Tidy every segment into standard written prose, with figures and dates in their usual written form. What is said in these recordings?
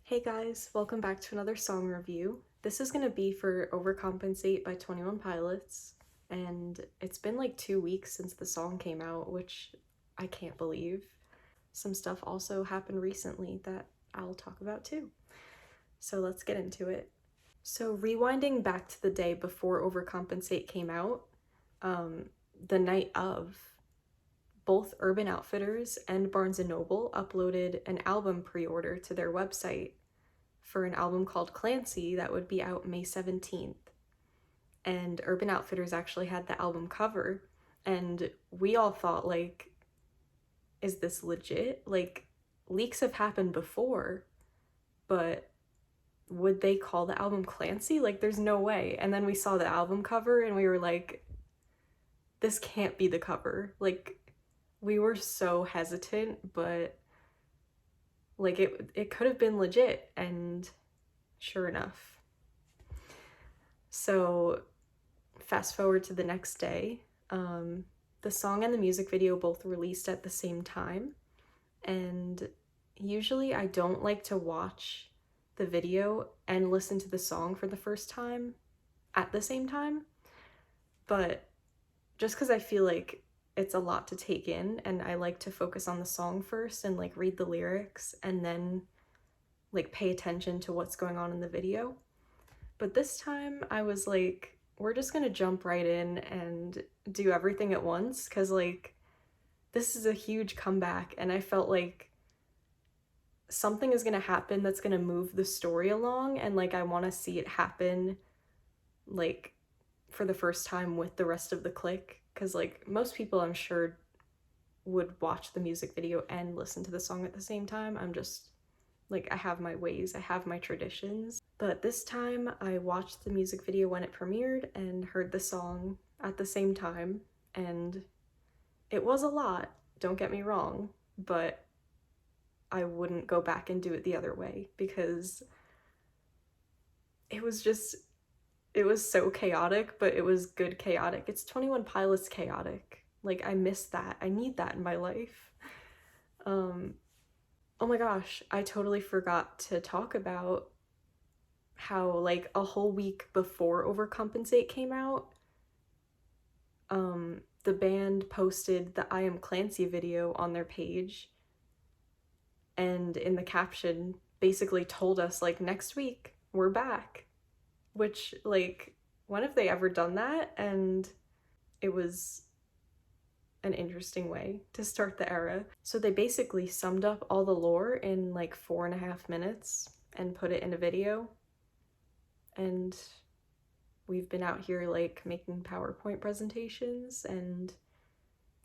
Hey guys, welcome back to another song review. This is going to be for Overcompensate by 21 Pilots, and it's been like 2 weeks since the song came out, which I can't believe. Some stuff also happened recently that I'll talk about too. So let's get into it. So rewinding back to the day before Overcompensate came out, the night of, both Urban Outfitters and Barnes & Noble uploaded an album pre-order to their website for an album called Clancy that would be out May 17th. And Urban Outfitters actually had the album cover, and we all thought, like, is this legit? Like, leaks have happened before, but would they call the album Clancy? Like, there's no way. And then we saw the album cover and we were like, this can't be the cover. Like, we were so hesitant, but like it could have been legit, and sure enough. So fast forward to the next day, the song and the music video both released at the same time, and usually I don't like to watch the video and listen to the song for the first time at the same time, but just because I feel like it's a lot to take in, and I like to focus on the song first and like read the lyrics and then like pay attention to what's going on in the video. But this time I was like, we're just gonna jump right in and do everything at once, because like this is a huge comeback, and I felt like something is gonna happen that's gonna move the story along, and like I want to see it happen like for the first time with the rest of the clique, because like most people I'm sure would watch the music video and listen to the song at the same time. I'm just like, I have my ways, I have my traditions. But this time I watched the music video when it premiered and heard the song at the same time, and it was a lot, don't get me wrong, but I wouldn't go back and do it the other way, because it was so chaotic, but it was good chaotic. It's 21 Pilots chaotic. Like, I miss that. I need that in my life. Oh my gosh, I totally forgot to talk about how like a whole week before Overcompensate came out, the band posted the I Am Clancy video on their page, and in the caption basically told us like, next week we're back, which like, when have they ever done that? And it was an interesting way to start the era. So they basically summed up all the lore in like 4.5 minutes and put it in a video, and we've been out here like making PowerPoint presentations and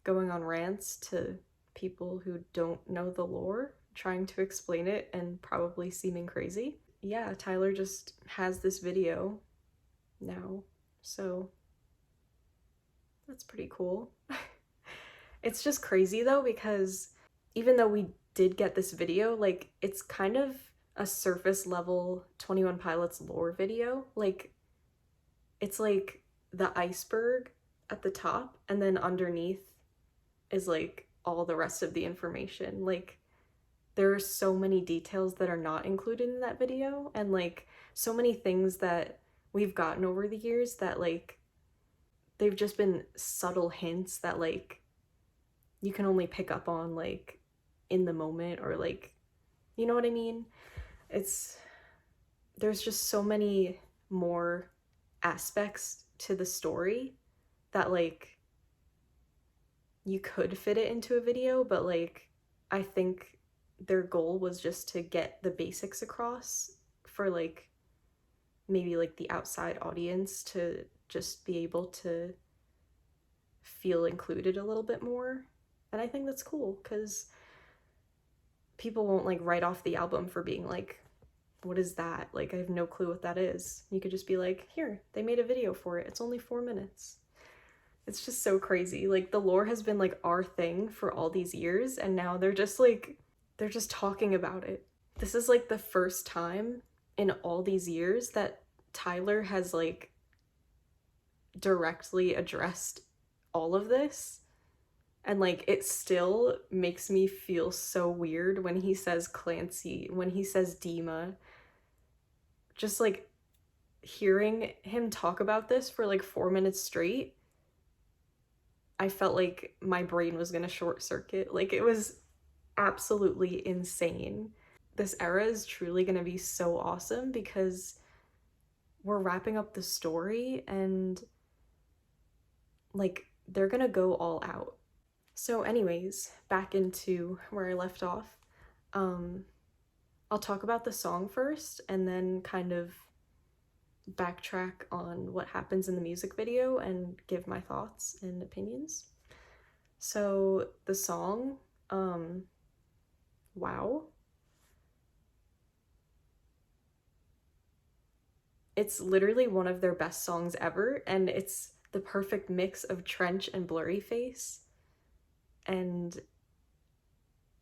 going on rants to people who don't know the lore, trying to explain it and probably seeming crazy. Yeah, Tyler just has this video now, so that's pretty cool. It's just crazy though, because even though we did get this video, like, it's kind of a surface level 21 Pilots lore video. Like, it's like the iceberg at the top, and then underneath is like all the rest of the information. Like, there are so many details that are not included in that video, and like so many things that we've gotten over the years that like they've just been subtle hints that like you can only pick up on like in the moment, or like, you know what I mean? There's just so many more aspects to the story that like you could fit it into a video, but like I think their goal was just to get the basics across for like maybe like the outside audience to just be able to feel included a little bit more. And I think that's cool, because people won't like write off the album for being like, what is that? Like, I have no clue what that is. You could just be like, here, they made a video for it. It's only 4 minutes. It's just so crazy. Like, the lore has been like our thing for all these years, and now they're just talking about it. This is like the first time in all these years that Tyler has like directly addressed all of this, And like it still makes me feel so weird when he says Clancy, when he says Dima. Just like hearing him talk about this for like 4 minutes straight, I felt like my brain was gonna short circuit. Like it was absolutely insane. This era is truly gonna be so awesome because we're wrapping up the story and like they're gonna go all out. So anyways, back into where I left off. I'll talk about the song first and then kind of backtrack on what happens in the music video and give my thoughts and opinions. So the song, wow. It's literally one of their best songs ever, and it's the perfect mix of Trench and Blurryface. And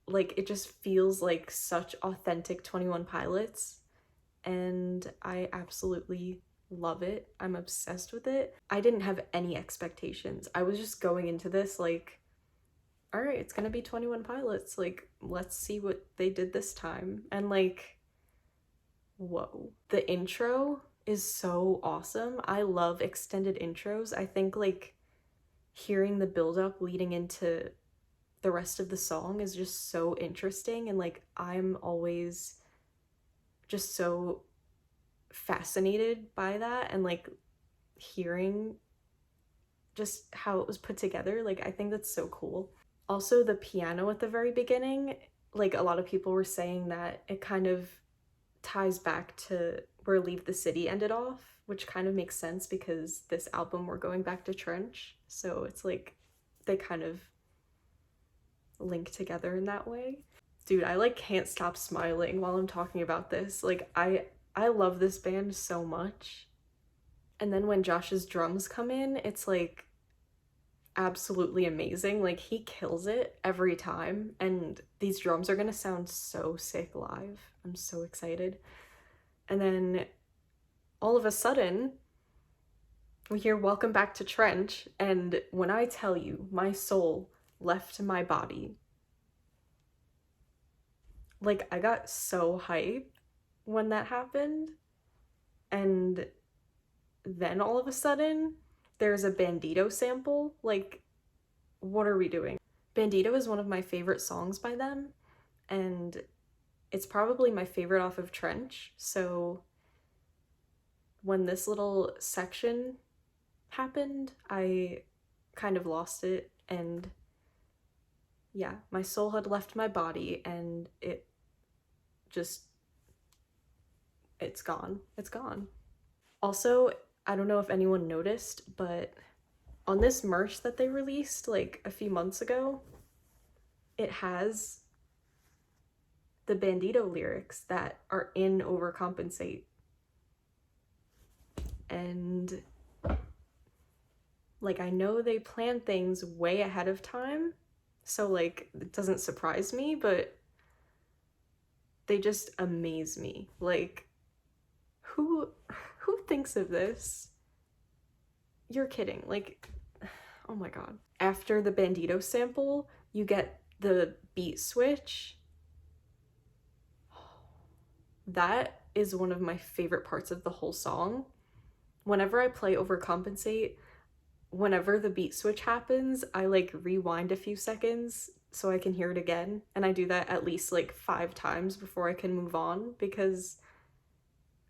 like it just feels like such authentic 21 Pilots, and I absolutely love it. I'm obsessed with it. I didn't have any expectations. I was just going into this like, all right, it's gonna be 21 Pilots. Like, let's see what they did this time. And like, whoa. The intro is so awesome. I love extended intros. I think like hearing the build-up leading into the rest of the song is just so interesting, and like I'm always just so fascinated by that, and like hearing just how it was put together. Like I think that's so cool. Also the piano at the very beginning, like a lot of people were saying that it kind of ties back to where Leave the City ended off, which kind of makes sense because this album we're going back to Trench, so it's like they kind of link together in that way. Dude, I like can't stop smiling while I'm talking about this. Like I love this band so much. And then when Josh's drums come in, it's like absolutely amazing. Like he kills it every time, and these drums are gonna sound so sick live. I'm so excited. And then all of a sudden we hear Welcome Back to Trench, and when I tell you my soul left my body, like I got so hyped when that happened. And then all of a sudden there's a Bandito sample. Like, what are we doing? Bandito is one of my favorite songs by them, and it's probably my favorite off of Trench. So when this little section happened, I kind of lost it, and yeah, my soul had left my body, and it just, it's gone. It's gone. Also, I don't know if anyone noticed, but on this merch that they released like a few months ago, it has the Bandito lyrics that are in Overcompensate. And like I know they plan things way ahead of time, so like it doesn't surprise me, but they just amaze me. Like who thinks of this? You're kidding. Like, oh my god. After the Bandito sample, you get the beat switch. That is one of my favorite parts of the whole song. Whenever I play Overcompensate, whenever the beat switch happens, I like rewind a few seconds so I can hear it again. And I do that at least like 5 times before I can move on because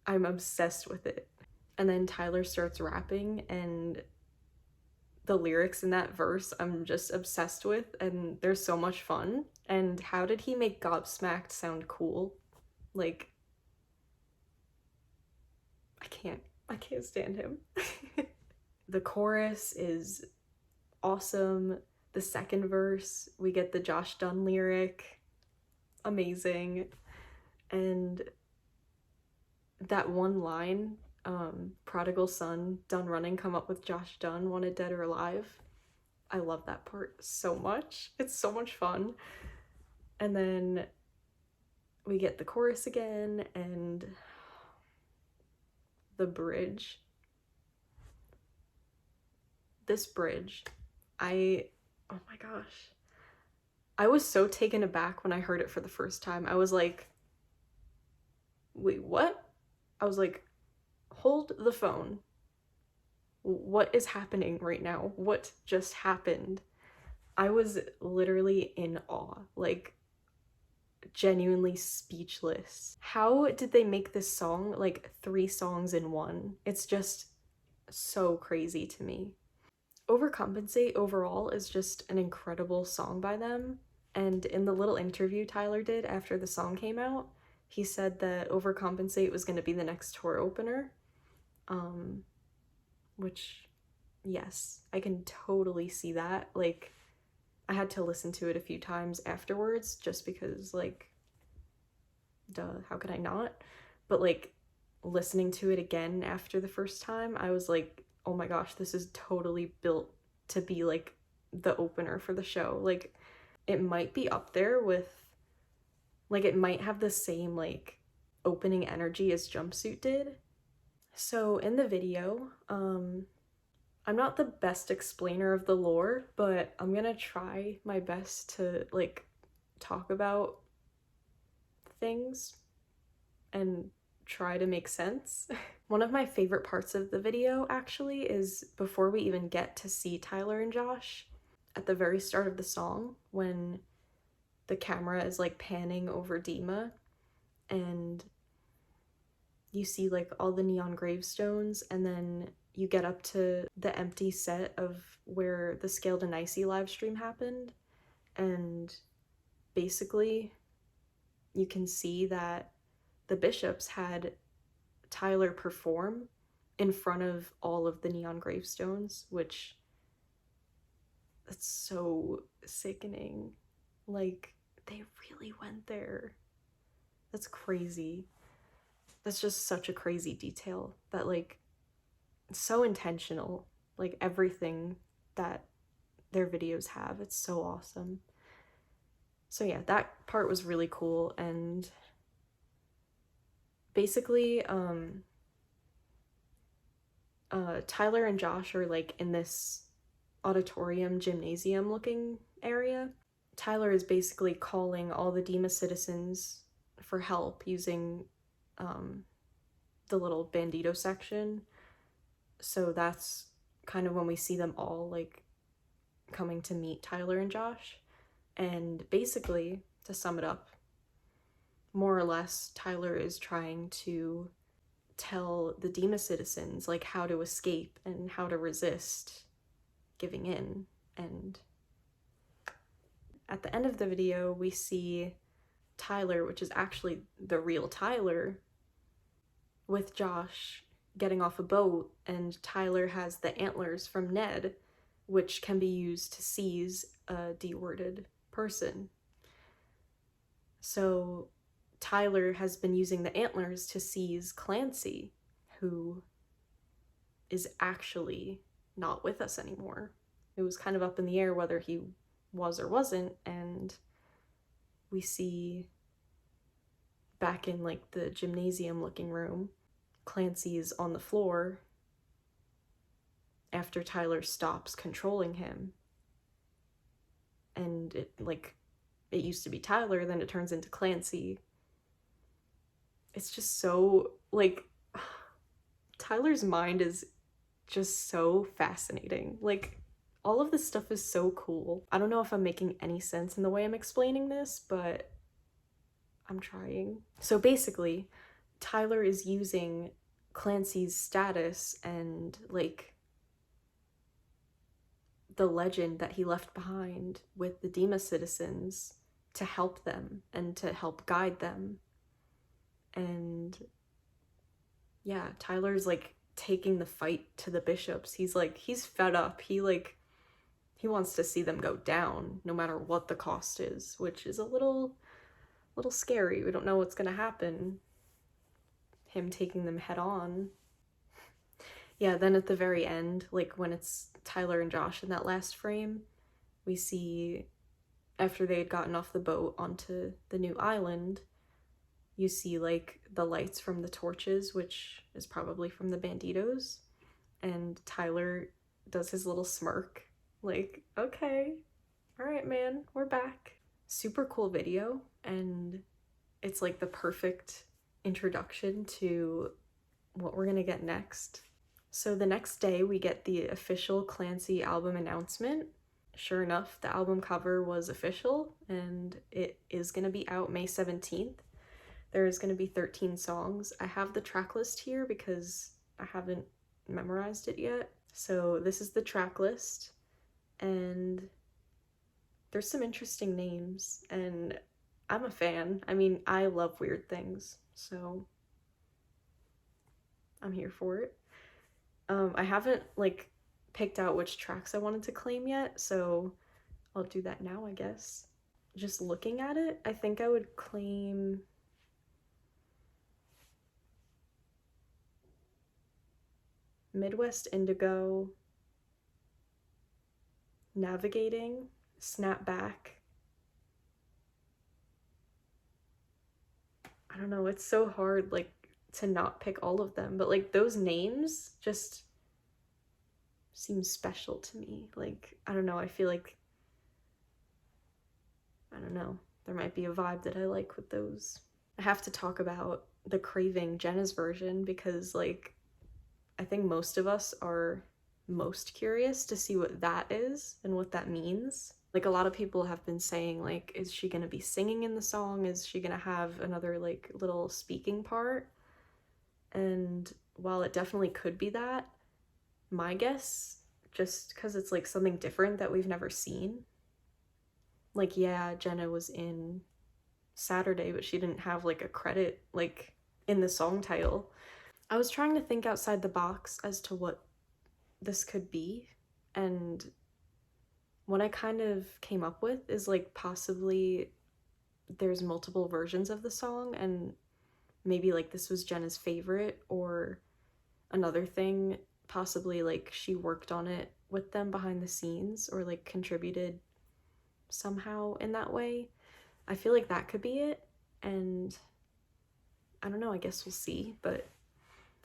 I'm obsessed with it. And then Tyler starts rapping, and the lyrics in that verse I'm just obsessed with, and they're so much fun. And how did he make Gobsmacked sound cool? Like, I can't stand him. The chorus is awesome. The second verse, we get the Josh Dunn lyric, amazing. And that one line, prodigal son, done running, come up with Josh Dunn, wanted dead or alive. I love that part so much. It's so much fun. And then we get the chorus again, and the bridge. This bridge, I Oh my gosh. I was so taken aback when I heard it for the first time. I was like, wait, what? I was like, hold the phone. What is happening right now? What just happened? I was literally in awe, like genuinely speechless. How did they make this song like 3 songs in one? It's just so crazy to me. Overcompensate overall is just an incredible song by them. And in the little interview Tyler did after the song came out, he said that Overcompensate was going to be the next tour opener. Which, yes, I can totally see that. Like, I had to listen to it a few times afterwards just because, like, duh, how could I not? But, like, listening to it again after the first time, I was like, oh my gosh, this is totally built to be, like, the opener for the show. Like, it might be up there with, like, it might have the same, like, opening energy as Jumpsuit did. So, in the video, I'm not the best explainer of the lore, but I'm gonna try my best to, like, talk about things and try to make sense. One of my favorite parts of the video, actually, is before we even get to see Tyler and Josh, at the very start of the song, when the camera is, like, panning over Dima, and you see, like, all the neon gravestones, and then you get up to the empty set of where the Scaled and Icy live stream happened, and basically you can see that the bishops had Tyler perform in front of all of the neon gravestones, which, that's so sickening. Like, they really went there. That's crazy. That's just such a crazy detail that, like, it's so intentional. Like, everything that their videos have, it's so awesome. So yeah, that part was really cool. And basically, Tyler and Josh are, like, in this auditorium gymnasium looking area. Tyler is basically calling all the Dima citizens for help using the little bandito section. So that's kind of when we see them all, like, coming to meet Tyler and Josh. And basically, to sum it up, more or less, Tyler is trying to tell the Dima citizens, like, how to escape and how to resist giving in. And at the end of the video, we see Tyler, which is actually the real Tyler, with Josh getting off a boat, and Tyler has the antlers from Ned, which can be used to seize a de-worded person. So Tyler has been using the antlers to seize Clancy, who is actually not with us anymore. It was kind of up in the air whether he was or wasn't, and we see back in, like, the gymnasium looking room, Clancy is on the floor after Tyler stops controlling him. And it, like, it used to be Tyler, then it turns into Clancy. It's just so, like, Tyler's mind is just so fascinating. Like, all of this stuff is so cool. I don't know if I'm making any sense in the way I'm explaining this, but I'm trying. So basically, Tyler is using Clancy's status and, like, the legend that he left behind with the Dima citizens to help them and to help guide them. And yeah, Tyler's, like, taking the fight to the bishops. He's like, he's fed up. He wants to see them go down no matter what the cost is, which is a little scary. We don't know what's gonna happen. Him taking them head on. Yeah, then at the very end, like, when it's Tyler and Josh in that last frame, we see, after they had gotten off the boat onto the new island, you see, like, the lights from the torches, which is probably from the banditos, and Tyler does his little smirk, like, okay, All right, man, we're back. Super cool video, and it's like the perfect introduction to what we're gonna get next. So the next day we get the official Clancy album announcement. Sure enough, the album cover was official, and it is gonna be out May 17th. There's gonna be 13 songs. I have the track list here because I haven't memorized it yet. So this is the track list, and there's some interesting names, and I'm a fan. I mean, I love weird things, so I'm here for it. I haven't like picked out which tracks I wanted to claim yet, so I'll do that now, I guess. Just looking at it, I think I would claim Midwest Indigo, Navigating, Snap Back. I don't know, it's so hard like to not pick all of them, but like those names just seem special to me. Like, I don't know, I feel like, I don't know, there might be a vibe that I like with those. I have to talk about the Craving Jenna's version because like I think most of us are most curious to see what that is and what that means. Like a lot of people have been saying like, is she gonna be singing in the song? Is she gonna have another like little speaking part? And while it definitely could be that, my guess, just because it's like something different that we've never seen. Like, yeah, Jenna was in Saturday, but she didn't have like a credit like in the song title. I was trying to think outside the box as to what this could be, and what I kind of came up with is like possibly there's multiple versions of the song, and maybe like this was Jenna's favorite, or another thing, possibly like she worked on it with them behind the scenes or like contributed somehow in that way. I feel like that could be it, and I don't know, I guess we'll see, but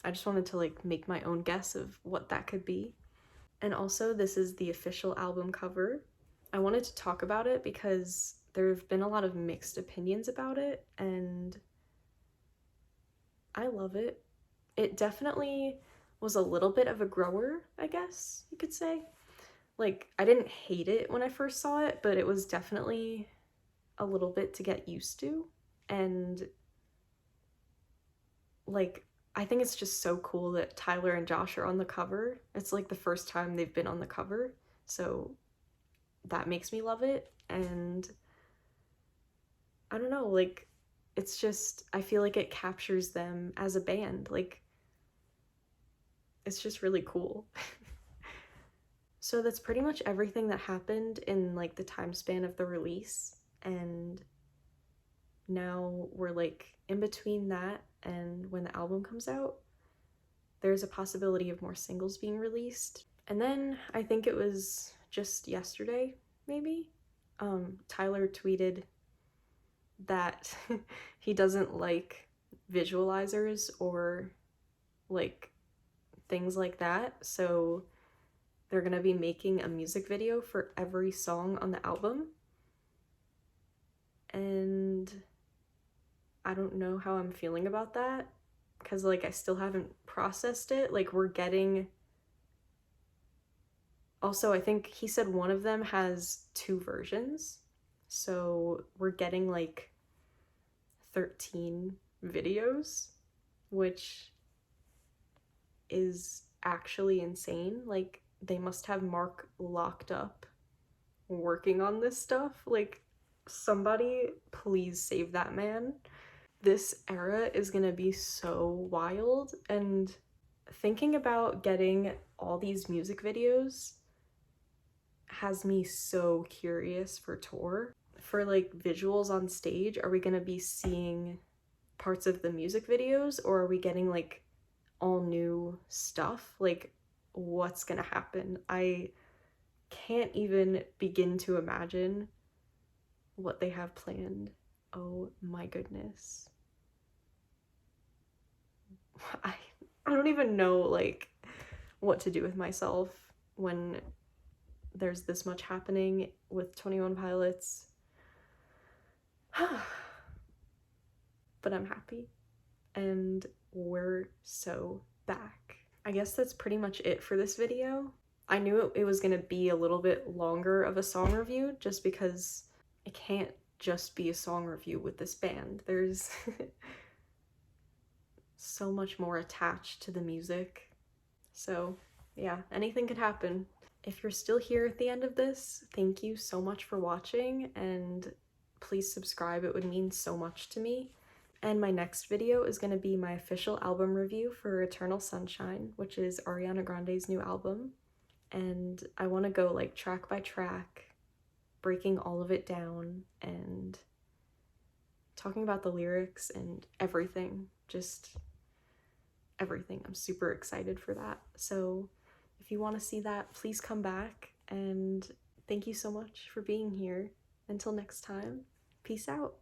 I just wanted to like make my own guess of what that could be. And also, this is the official album cover. I wanted to talk about it because there have been a lot of mixed opinions about it, and I love it. It definitely was a little bit of a grower, I guess you could say. Like, I didn't hate it when I first saw it, but it was definitely a little bit to get used to. And like, I think it's just so cool that Tyler and Josh are on the cover. It's like the first time they've been on the cover, so that makes me love it. And I don't know, like, it's just, I feel like it captures them as a band. Like, it's just really cool. So that's pretty much everything that happened in like the time span of the release, and now we're like in between that and when the album comes out, there's a possibility of more singles being released. And then I think it was just yesterday, maybe, Tyler tweeted that he doesn't like visualizers or like things like that, so they're gonna be making a music video for every song on the album. And I don't know how I'm feeling about that because like I still haven't processed it. Like we're getting, also I think he said one of them has 2 versions, so we're getting like 13 videos, which is actually insane. Like they must have Mark locked up working on this stuff. Like, somebody please save that man. This era is gonna be so wild, and thinking about getting all these music videos has me so curious for tour. For like visuals on stage, are we gonna be seeing parts of the music videos, or are we getting like all new stuff? Like, what's gonna happen? I can't even begin to imagine what they have planned. Oh my goodness. I don't even know like what to do with myself when there's this much happening with 21 Pilots. But I'm happy, and we're so back. I guess that's pretty much it for this video. I knew it was gonna be a little bit longer of a song review just because it can't just be a song review with this band. There's so much more attached to the music. So yeah, anything could happen. If you're still here at the end of this, thank you so much for watching, and please subscribe. It would mean so much to me. And my next video is going to be my official album review for Eternal Sunshine, which is Ariana Grande's new album. And I want to go like track by track, breaking all of it down and talking about the lyrics and everything, just everything. I'm super excited for that. So if you want to see that, please come back, and thank you so much for being here. Until next time, peace out.